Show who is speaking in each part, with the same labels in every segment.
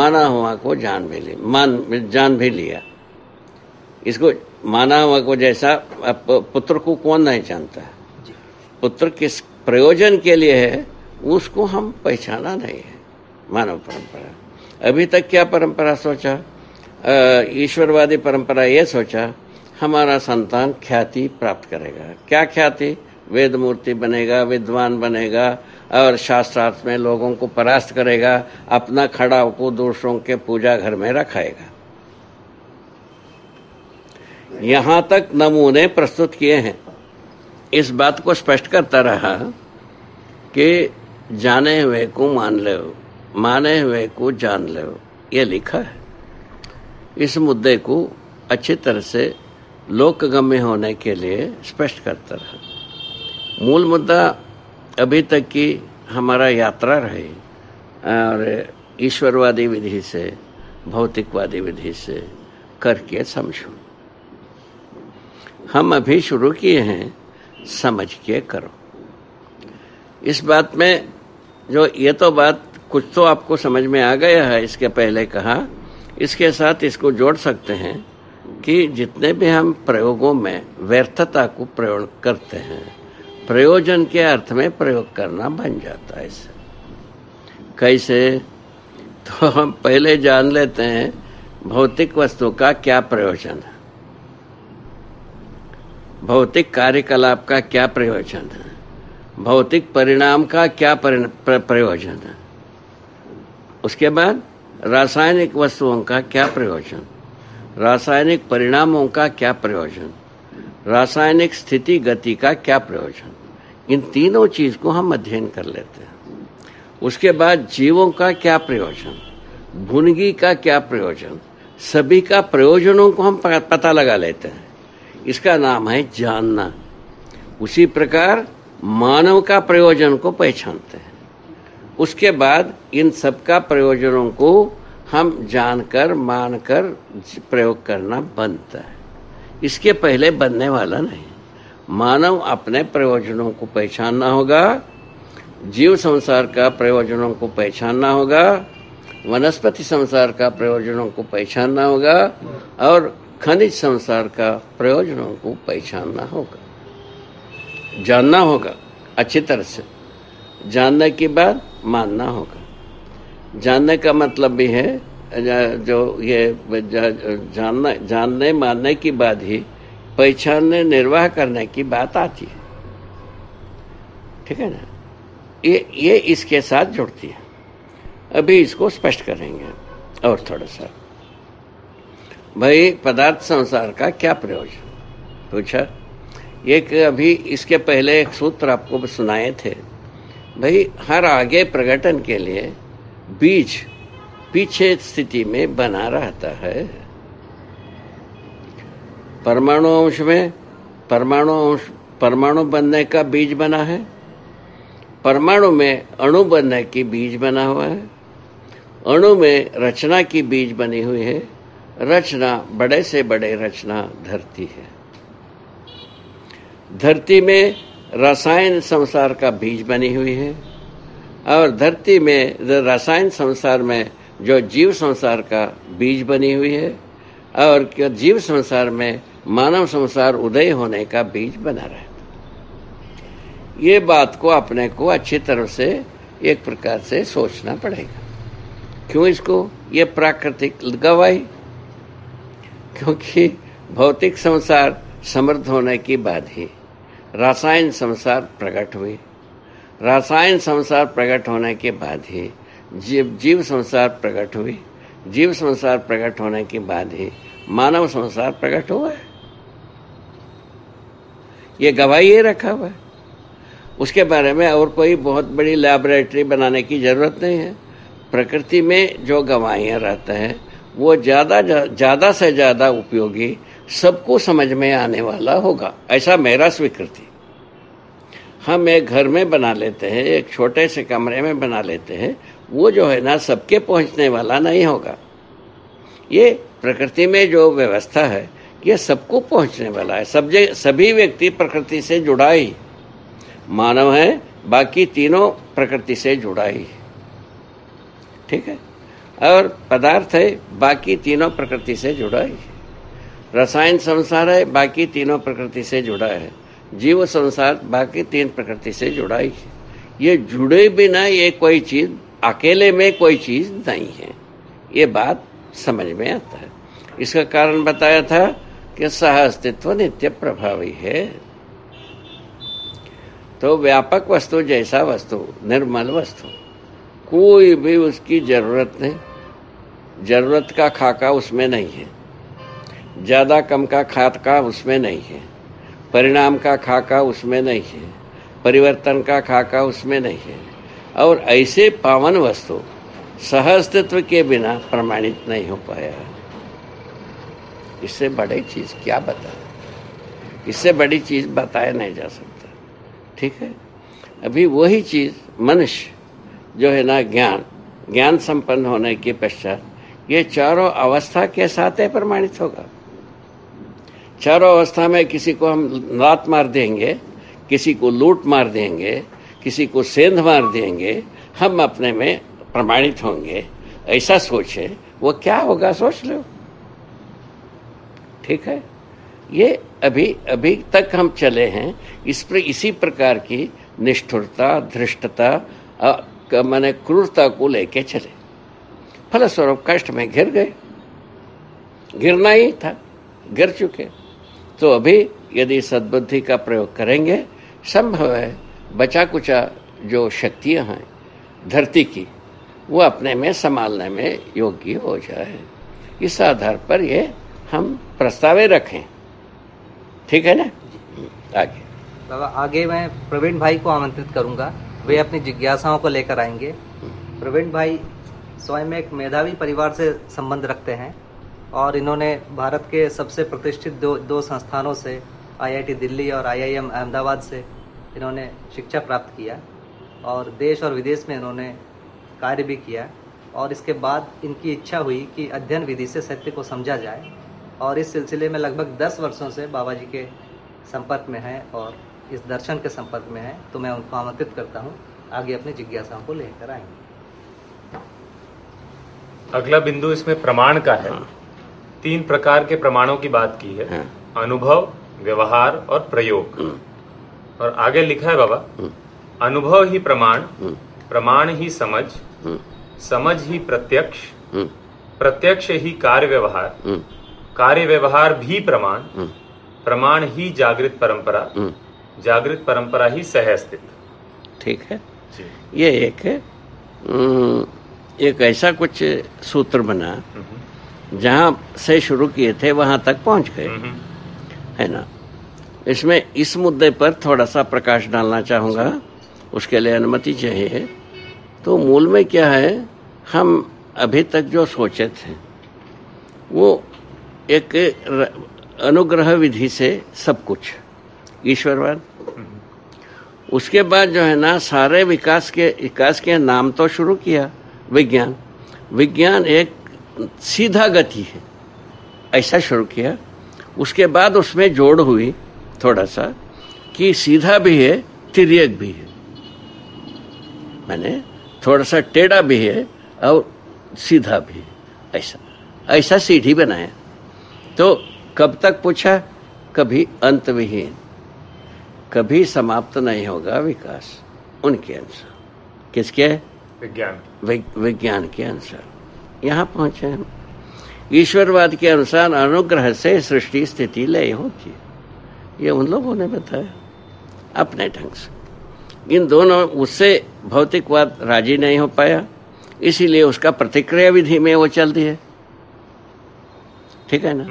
Speaker 1: माना हुआ को जान भी लिया। इसको माना हुआ को, जैसा पुत्र को कौन नहीं जानता है, पुत्र किस प्रयोजन के लिए है उसको हम पहचाना नहीं है। मानव परंपरा अभी तक क्या परंपरा सोचा, ईश्वरवादी परंपरा ये सोचा हमारा संतान ख्याति प्राप्त करेगा। क्या ख्याति? वेद मूर्ति बनेगा, विद्वान बनेगा और शास्त्रार्थ में लोगों को परास्त करेगा, अपना खड़ा को दूसरों के पूजा घर में रखाएगा। यहां तक नमूने प्रस्तुत किए हैं। इस बात को स्पष्ट करता रहा कि जाने हुए को मान लो, माने हुए को जान लो, ये लिखा है। इस मुद्दे को अच्छी तरह से लोकगम्य होने के लिए स्पष्ट करता रहा। मूल मुद्दा अभी तक की हमारा यात्रा रही और ईश्वरवादी विधि से, भौतिकवादी विधि से करके समझो। हम अभी शुरू किए हैं, समझ के करो। इस बात में जो ये तो बात कुछ तो आपको समझ में आ गया है, इसके पहले कहा, इसके साथ इसको जोड़ सकते हैं कि जितने भी हम प्रयोगों में व्यर्थता को प्रयोग करते हैं, प्रयोजन के अर्थ में प्रयोग करना बन जाता है। इससे कैसे? तो हम पहले जान लेते हैं भौतिक वस्तु का क्या प्रयोजन है, भौतिक कार्यकलाप का क्या प्रयोजन है, भौतिक परिणाम का क्या प्रयोजन है। उसके बाद रासायनिक वस्तुओं का क्या प्रयोजन, रासायनिक परिणामों का क्या प्रयोजन, रासायनिक स्थिति गति का क्या प्रयोजन। इन तीनों चीज को हम अध्ययन कर लेते हैं। उसके बाद जीवों का क्या प्रयोजन, भुनगी का क्या प्रयोजन, सभी का प्रयोजनों को हम पता लगा लेते हैं। इसका नाम है जानना। उसी प्रकार मानव का प्रयोजन को पहचानते हैं। उसके बाद इन सब का प्रयोजनों को हम जानकर मानकर प्रयोग करना बनता है। इसके पहले बनने वाला नहीं। मानव अपने प्रयोजनों को पहचानना होगा, जीव संसार का प्रयोजनों को पहचानना होगा, वनस्पति संसार का प्रयोजनों को पहचानना होगा और खनिज संसार का प्रयोजनों को पहचानना होगा, जानना होगा अच्छी तरह से। जानने के बाद मानना होगा। जानने का मतलब भी है जो ये जानने मानने की बाद ही पहचानने निर्वाह करने की बात आती है। ठीक है ना? ये इसके साथ जुड़ती है। अभी इसको स्पष्ट करेंगे और थोड़ा सा। भाई पदार्थ संसार का क्या प्रयोजन पूछा। एक अभी इसके पहले एक सूत्र आपको सुनाए थे। भाई हर आगे प्रकटन के लिए बीज पीछे स्थिति में बना रहता है। परमाणु अंश में परमाणु बनने का बीज बना है, परमाणु में अणु बनने की बीज बना हुआ है, अणु में रचना की बीज बनी हुई है, रचना बड़े से बड़े रचना धरती है। धरती में रसायन संसार का बीज बनी हुई है और धरती में रसायन संसार में जो जीव संसार का बीज बनी हुई है और जीव संसार में मानव संसार उदय होने का बीज बना रहा है। ये बात को अपने को अच्छी तरह से एक प्रकार से सोचना पड़ेगा। क्यों इसको ये प्राकृतिक गवाही? क्योंकि भौतिक संसार समृद्ध होने की बाद ही रासायन संसार प्रकट हुई। रासायन संसार प्रकट होने के बाद ही जीव संसार प्रकट हुई। जीव संसार प्रकट होने के बाद ही मानव संसार प्रकट हुआ है। ये गवाही ये रखा हुआ है। उसके बारे में और कोई बहुत बड़ी लैबोरेटरी बनाने की जरूरत नहीं है। प्रकृति में जो गवाहियां रहता है वो ज्यादा से ज्यादा उपयोगी, सबको समझ में आने वाला होगा, ऐसा मेरा स्वीकृति। हम एक घर में बना लेते हैं, एक छोटे से कमरे में बना लेते हैं, वो जो है ना सबके पहुंचने वाला नहीं होगा। ये प्रकृति में जो व्यवस्था है ये सबको पहुंचने वाला है। सभी व्यक्ति प्रकृति से जुड़ा ही, मानव है बाकी तीनों प्रकृति से जुड़ा ही। ठीक है? और पदार्थ है बाकी तीनों प्रकृति से जुड़ा है। रसायन संसार है बाकी तीनों प्रकृति से जुड़ा है। जीव संसार बाकी तीन प्रकृति से जुड़ा है। ये जुड़े बिना ये कोई चीज, अकेले में कोई चीज नहीं है। ये बात समझ में आता है। इसका कारण बताया था कि सह अस्तित्व नित्य प्रभावी है। तो व्यापक वस्तु जैसा वस्तु, निर्मल वस्तु, कोई भी उसकी जरूरत नहीं, जरूरत का खाका उसमें नहीं है, ज्यादा कम का खाका उसमें नहीं है, परिणाम का खाका उसमें नहीं है, परिवर्तन का खाका उसमें नहीं है। और ऐसे पावन वस्तु सह अस्तित्व के बिना प्रमाणित नहीं हो पाया। इससे बड़ी चीज क्या बता, इससे बड़ी चीज बताया नहीं जा सकता। ठीक है, अभी वही चीज मनुष्य जो है ना, ज्ञान संपन्न होने के पश्चात ये चारों अवस्था के साथ है प्रमाणित होगा। चारों अवस्था में किसी को हम लात मार देंगे, किसी को लूट मार देंगे, किसी को सेंध मार देंगे, हम अपने में प्रमाणित होंगे। ऐसा सोचे, वो क्या होगा सोच लो। ठीक है, ये अभी तक हम चले हैं इसी प्रकार की निष्ठुरता, धृष्टता, माने क्रूरता को लेके चले। फलस्वरूप कष्ट में घिर गए, गिरना ही था, गिर चुके। तो अभी यदि सद्बुद्धि का प्रयोग करेंगे, संभव है बचा कुचा जो शक्तियां हैं धरती की, वो अपने में संभालने में योग्य हो जाए। इस आधार पर ये हम प्रस्तावे रखें। ठीक है ना। आगे
Speaker 2: बाबा, आगे मैं प्रवीण भाई को आमंत्रित करूंगा, वे अपनी जिज्ञासाओं को लेकर आएंगे। प्रवीण भाई स्वयं एक मेधावी परिवार से संबंध रखते हैं और इन्होंने भारत के सबसे प्रतिष्ठित दो संस्थानों से, IIT दिल्ली और IIM अहमदाबाद से इन्होंने शिक्षा प्राप्त किया और देश और विदेश में इन्होंने कार्य भी किया। और इसके बाद इनकी इच्छा हुई कि अध्ययन विधि से सत्य को समझा जाए, और इस सिलसिले में लगभग 10 वर्षों से बाबा जी के संपर्क में हैं और इस दर्शन के संपर्क में हैं। तो मैं उनको आमंत्रित करता हूं, आगे अपनी जिज्ञासाओं को लेकर आएंगे।
Speaker 3: अगला बिंदु इसमें प्रमाण का है। 3 प्रकार के प्रमाणों की बात की है, अनुभव, व्यवहार और प्रयोग। और आगे लिखा है बाबा, अनुभव ही प्रमाण, प्रमाण ही समझ, समझ ही प्रत्यक्ष, प्रत्यक्ष ही कार्य व्यवहार, कार्य व्यवहार भी प्रमाण, प्रमाण ही जागृत परंपरा, जागृत परंपरा ही सह अस्तित्व।
Speaker 1: ठीक है, ये एक ऐसा कुछ सूत्र बना, जहां से शुरू किए थे वहां तक पहुंच गए, है ना। इसमें इस मुद्दे पर थोड़ा सा प्रकाश डालना चाहूंगा, उसके लिए अनुमति चाहिए। तो मूल में क्या है, हम अभी तक जो सोचे थे वो एक अनुग्रह विधि से सब कुछ, ईश्वरवाद। उसके बाद जो है ना, सारे विकास के नाम तो शुरू किया विज्ञान। विज्ञान एक सीधा गति है, ऐसा शुरू किया। उसके बाद उसमें जोड़ हुई थोड़ा सा कि सीधा भी है, तिर्यक भी है, माने थोड़ा सा टेढ़ा भी है और सीधा भी है। ऐसा सीढ़ी बनाया। तो कब तक पूछा, कभी अंत विहीन, कभी समाप्त नहीं होगा विकास उनके अनुसार। किसके? विज्ञान के अनुसार यहाँ पहुंचे हम। ईश्वरवाद के अनुसार अनुग्रह से सृष्टि स्थिति लय होती है, ये उन लोगों ने बताया अपने ढंग से। इन दोनों, उससे भौतिकवाद राजी नहीं हो पाया, इसीलिए उसका प्रतिक्रिया विधि में वो चल दिए। ठीक है ना।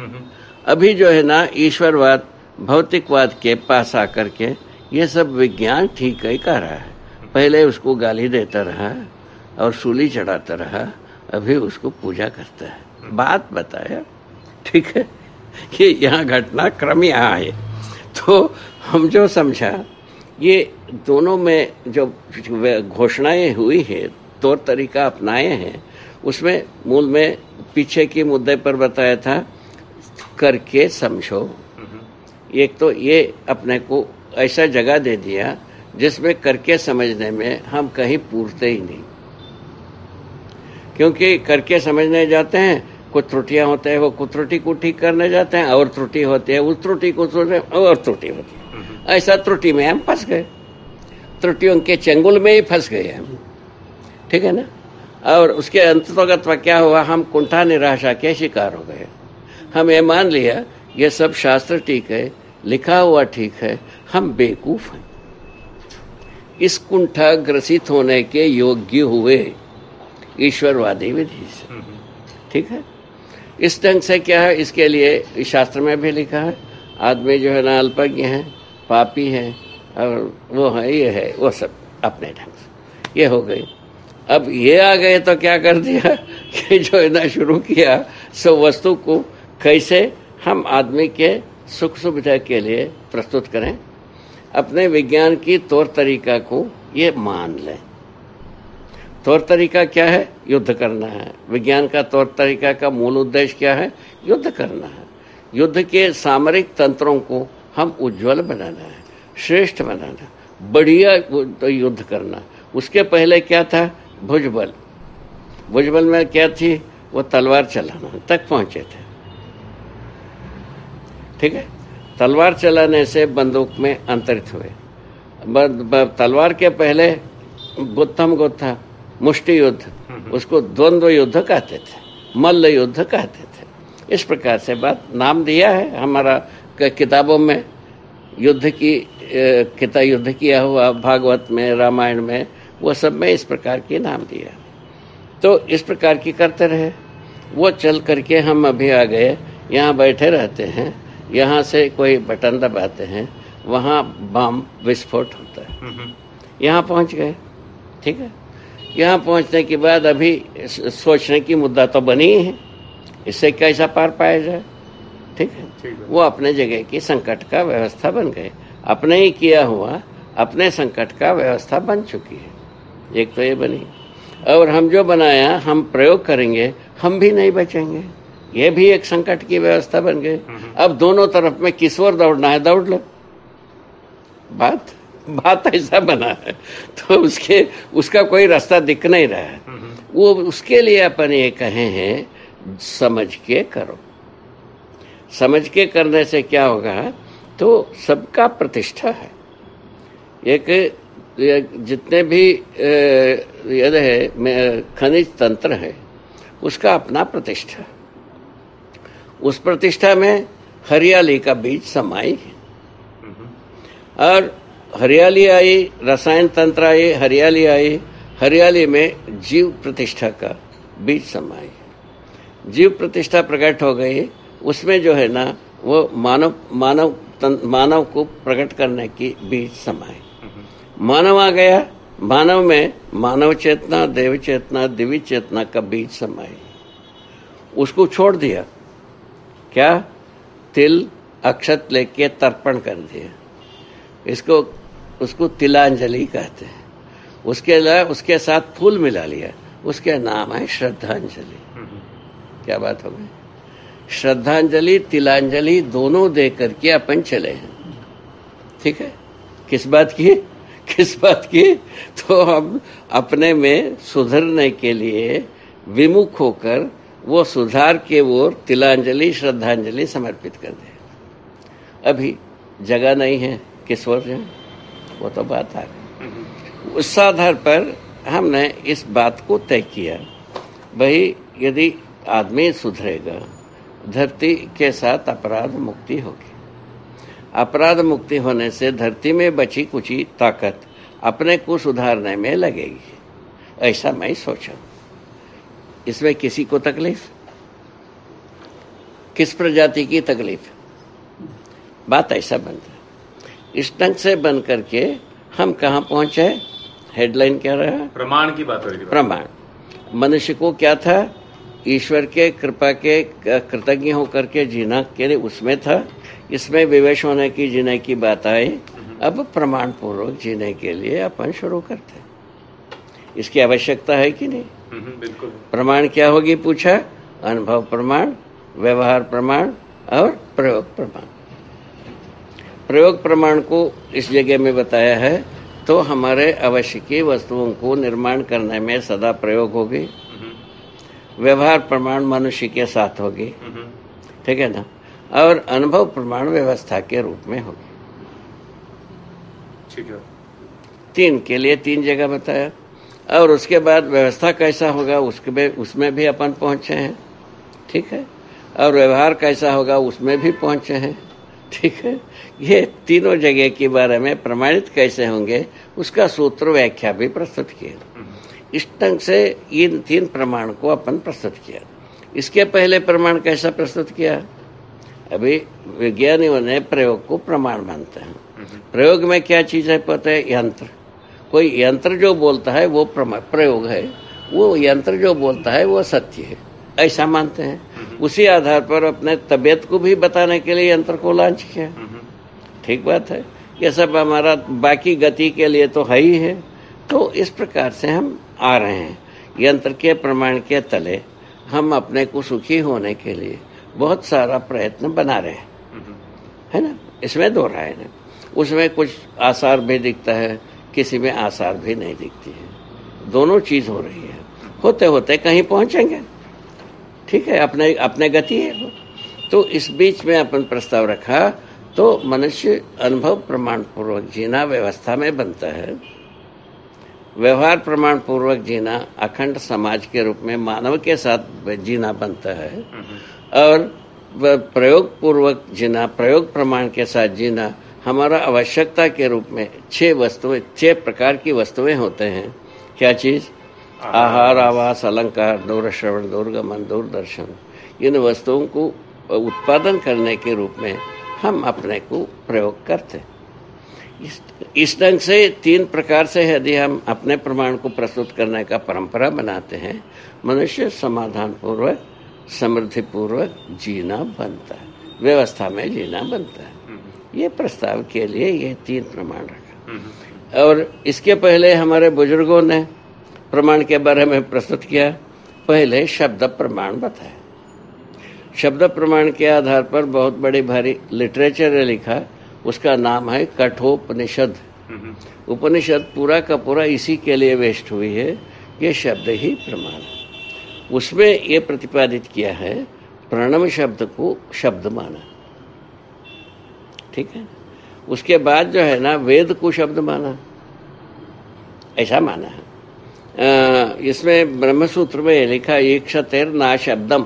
Speaker 1: अभी जो है ना, ईश्वरवाद भौतिकवाद के पास आकर के ये सब विज्ञान ठीक ही कह रहा है। पहले उसको गाली देता रहा और सूली चढ़ाता रहा, अभी उसको पूजा करता है। बात बताया, ठीक है। ये यहाँ घटना क्रम यहाँ है। तो हम जो समझा, ये दोनों में जो घोषणाएं हुई है, तौर तरीका अपनाए हैं, उसमें मूल में पीछे के मुद्दे पर बताया था करके समझो। एक तो ये अपने को ऐसा जगह दे दिया जिसमें करके समझने में हम कहीं पूरते ही नहीं। क्योंकि करके समझने जाते हैं, कुछ त्रुटियां होते हैं, वो कुछ त्रुटि को ठीक करने जाते हैं, और त्रुटि होती है, उस त्रुटि को और त्रुटि होती है। ऐसा त्रुटि में हम फंस गए, त्रुटियों के चंगुल में ही फंस गए हम, ठीक है ना। और उसके अंतर्गत क्या हुआ, हम कुंठा निराशा के शिकार हो गए। हम ये मान लिया ये सब शास्त्र ठीक है, लिखा हुआ ठीक है, हम बेवकूफ हैं, इस कुंठा ग्रसित होने के योग्य हुए ईश्वरवादी विधि से, ठीक है। इस ढंग से क्या है, इसके लिए शास्त्र में भी लिखा है, आदमी जो है ना अल्पज्ञ है, पापी है, और वो है, ये है, वो सब अपने ढंग से ये हो गई। अब ये आ गए तो क्या कर दिया कि जो है ना शुरू किया सो वस्तु को कैसे हम आदमी के सुख सुविधा के लिए प्रस्तुत करें, अपने विज्ञान की तौर तरीका को ये मान लें। तौर तरीका क्या है, युद्ध करना है। विज्ञान का तौर तरीका का मूल उद्देश्य क्या है, युद्ध करना है। युद्ध के सामरिक तंत्रों को हम उज्जवल बनाना है, श्रेष्ठ बनाना, बढ़िया युद्ध करना। उसके पहले क्या था, भुजबल। भुजबल में क्या थी, वो तलवार चलाना तक पहुंचे थे, ठीक है। तलवार चलाने से बंदूक में अंतरित हुए। तलवार के पहले गुत्थम गुत्था मुष्टि युद्ध, उसको द्वंद्व युद्ध कहते थे, मल्ल युद्ध कहते थे। इस प्रकार से बात नाम दिया है हमारा किताबों में, युद्ध की युद्ध किया हुआ भागवत में, रामायण में, वो सब में इस प्रकार के नाम दिया। तो इस प्रकार की करते रहे, वो चल करके हम अभी आ गए, यहाँ बैठे रहते हैं, यहाँ से कोई बटन दबाते हैं, वहाँ बम विस्फोट होता है, यहाँ पहुँच गए, ठीक है। यहाँ पहुँचने के बाद अभी सोचने की मुद्दा तो बनी ही है, इससे कैसा पार पाया जाए, ठीक है। वो अपने जगह की संकट का व्यवस्था बन गए, अपने ही किया हुआ अपने संकट का व्यवस्था बन चुकी है, एक तो ये बनी। और हम जो बनाया हम प्रयोग करेंगे, हम भी नहीं बचेंगे, ये भी एक संकट की व्यवस्था बन गई। अब दोनों तरफ में किस ओर दौड़ना है, दौड़ लो। बात ऐसा बना है, तो उसका कोई रास्ता दिख नहीं रहा है। वो उसके लिए अपन ये कहे हैं, समझ के करो। समझ के करने से क्या होगा, तो सबका प्रतिष्ठा है। एक जितने भी यद है खनिज तंत्र है, उसका अपना प्रतिष्ठा, उस प्रतिष्ठा में हरियाली का बीज समाई है। और हरियाली आई, रसायन तंत्र आई, हरियाली आई, हरियाली में जीव प्रतिष्ठा का बीज समाई। जीव प्रतिष्ठा प्रकट हो गई, उसमें जो है ना वो मानव को प्रकट करने की बीज समाई। मानव आ गया, मानव में मानव चेतना, देव चेतना, दिव्य चेतना का बीज समाई। उसको छोड़ दिया, क्या, तिल अक्षत लेके तर्पण कर दिया, उसको तिलांजलि कहते हैं। उसके साथ फूल मिला लिया, उसके नाम है श्रद्धांजलि। क्या बात हो गई, श्रद्धांजलि तिलांजलि दोनों दे करके अपन चले हैं, ठीक है। किस बात की, तो हम अपने में सुधरने के लिए विमुख होकर वो सुधार के ओर तिलांजलि श्रद्धांजलि समर्पित कर दे। अभी जगह नहीं है, किस ओर जाए, वो तो बात आ गई। उस आधार पर हमने इस बात को तय किया, भाई यदि आदमी सुधरेगा, धरती के साथ अपराध मुक्ति होगी। अपराध मुक्ति होने से धरती में बची कुची ताकत अपने को सुधारने में लगेगी, ऐसा मैं सोचा। इसमें किसी को तकलीफ, किस प्रजाति की तकलीफ, बात ऐसा बनता है। इस ढंग से बन करके हम कहाँ पहुंचे, हेडलाइन क्या रहा,
Speaker 3: प्रमाण की बात हो रही है।
Speaker 1: प्रमाण, मनुष्य को क्या था, ईश्वर के कृपा के कृतज्ञ होकर के जीना के लिए उसमें था। इसमें विवेश होने की जीने की बात आई, अब प्रमाण पूर्वक जीने के लिए अपन शुरू करते हैं। इसकी आवश्यकता है कि नहीं?
Speaker 3: बिल्कुल।
Speaker 1: प्रमाण क्या होगी पूछा, अनुभव प्रमाण, व्यवहार प्रमाण और प्रयोग प्रमाण। प्रयोग प्रमाण को इस जगह में बताया है तो हमारे अवश्य की वस्तुओं को निर्माण करने में सदा प्रयोग होगी। व्यवहार प्रमाण मनुष्य के साथ होगी, ठीक है ना, और अनुभव प्रमाण व्यवस्था के रूप में होगी।
Speaker 3: ठीक है।
Speaker 1: 3 के लिए 3 जगह बताया, और उसके बाद व्यवस्था कैसा होगा उसमें भी अपन पहुंचे हैं, ठीक है, और व्यवहार कैसा होगा उसमें भी पहुंचे हैं, ठीक है। ये तीनों जगह के बारे में प्रमाणित कैसे होंगे उसका सूत्र व्याख्या भी प्रस्तुत किया। इस ढंग से इन 3 प्रमाण को अपन प्रस्तुत किया। इसके पहले प्रमाण कैसा प्रस्तुत किया? अभी विज्ञानियों ने प्रयोग को प्रमाण मानते हैं। प्रयोग में क्या चीज है पता है? यंत्र। कोई यंत्र जो बोलता है वो प्रयोग है, वो यंत्र जो बोलता है वो सत्य है, ऐसा मानते हैं। उसी आधार पर अपने तबीयत को भी बताने के लिए यंत्र को लॉन्च किया। ठीक बात है, ये सब हमारा बाकी गति के लिए तो है ही है। तो इस प्रकार से हम आ रहे हैं। यंत्र के प्रमाण के तले हम अपने को सुखी होने के लिए बहुत सारा प्रयत्न बना रहे हैं, है ना, इसमें दो राय है। उसमें कुछ आसार भी दिखता है, किसी में आसार भी नहीं दिखती है। दोनों चीज हो रही है, होते होते कहीं पहुंचेंगे, ठीक है, अपने अपने गति है वो। तो इस बीच में अपन प्रस्ताव रखा तो मनुष्य अनुभव प्रमाण पूर्वक जीना व्यवस्था में बनता है, व्यवहार प्रमाण पूर्वक जीना अखंड समाज के रूप में मानव के साथ जीना बनता है, और प्रयोग पूर्वक जीना, प्रयोग प्रमाण के साथ जीना हमारा आवश्यकता के रूप में 6 प्रकार की वस्तुएं होते हैं। क्या चीज? आहार, आवास, अलंकार, दूर श्रवण, दूरगमन, दूरदर्शन। इन वस्तुओं को उत्पादन करने के रूप में हम अपने को प्रयोग करते हैं। इस ढंग से 3 प्रकार से यदि हम अपने प्रमाण को प्रस्तुत करने का परंपरा बनाते हैं, मनुष्य समाधान पूर्वक, समृद्धि पूर्वक जीना बनता है, व्यवस्था में जीना बनता है। ये प्रस्ताव के लिए ये 3 प्रमाण रखा। और इसके पहले हमारे बुजुर्गों ने प्रमाण के बारे में प्रस्तुत किया। पहले शब्द प्रमाण बताया। शब्द प्रमाण के आधार पर बहुत बड़ी भारी लिटरेचर है लिखा, उसका नाम है कठोपनिषद। उपनिषद पूरा का पूरा इसी के लिए वेस्ट हुई है, ये शब्द ही प्रमाण है। उसमें ये प्रतिपादित किया है, प्रणव शब्द को शब्द माना, ठीक है। उसके बाद जो है ना, वेद को शब्द माना, ऐसा माना है। इसमें ब्रह्मसूत्र में लिखा एक क्षतेर ना शब्दम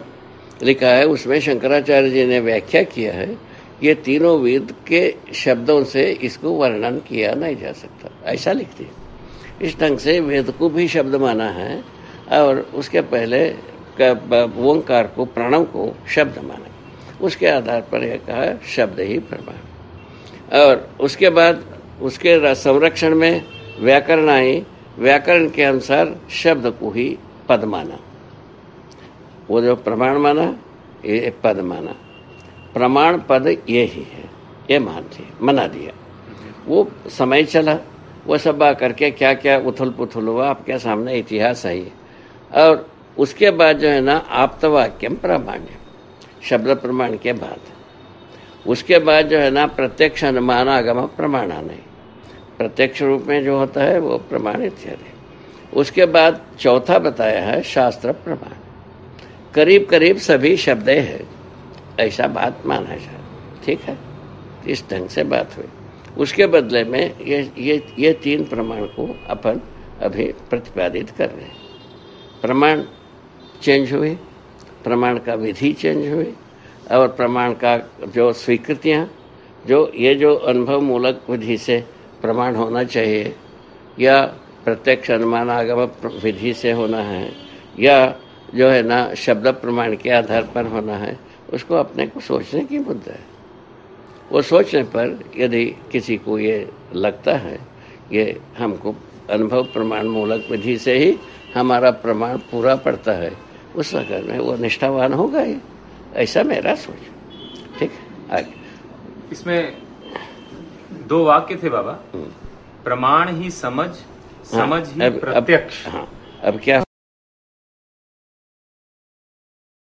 Speaker 1: लिखा है, उसमें शंकराचार्य जी ने व्याख्या किया है, ये तीनों वेद के शब्दों से इसको वर्णन किया नहीं जा सकता, ऐसा लिखती है। इस ढंग से वेद को भी शब्द माना है, और उसके पहले ओंकार को, प्रणव को शब्द माना, उसके आधार पर यह कहा शब्द ही प्रमाण। और उसके बाद उसके संरक्षण में व्याकरण आई। व्याकरण के अनुसार शब्द को ही पद माना, वो जो प्रमाण माना ये पद माना, प्रमाण पद ये ही है, ये मना दिया। वो समय चला, वो सब आकर के क्या क्या उथल पुथल हुआ आपके सामने इतिहास है। और उसके बाद जो है ना, आप्तवाक्यम प्रामाण्य, शब्द प्रमाण के बाद उसके बाद जो है ना, प्रत्यक्ष अनुमान आगम प्रमाणाने, प्रत्यक्ष रूप में जो होता है वो प्रमाण इत्यादि। उसके बाद चौथा बताया है शास्त्र प्रमाण। करीब करीब सभी शब्द है, ऐसा बात माना जाए, ठीक है। इस ढंग से बात हुई। उसके बदले में ये 3 प्रमाण को अपन अभी प्रतिपादित कर रहे हैं। प्रमाण चेंज हुए, प्रमाण का विधि चेंज हुई, और प्रमाण का जो स्वीकृतियाँ, जो अनुभव मूलक विधि से प्रमाण होना चाहिए, या प्रत्यक्ष अनुमान आगम विधि से होना है, या जो है ना शब्द प्रमाण के आधार पर होना है, उसको अपने को सोचने की मुद्दा है। वो सोचने पर यदि किसी को ये लगता है ये हमको अनुभव प्रमाण मूलक विधि से ही हमारा प्रमाण पूरा पड़ता है, उस वक्त में वो निष्ठावान होगा ही, ऐसा मेरा सोच। ठीक है, आगे
Speaker 3: इसमें 2 वाक्य थे बाबा, प्रमाण ही समझ, समझ ही प्रत्यक्ष।
Speaker 1: हाँ, अब क्या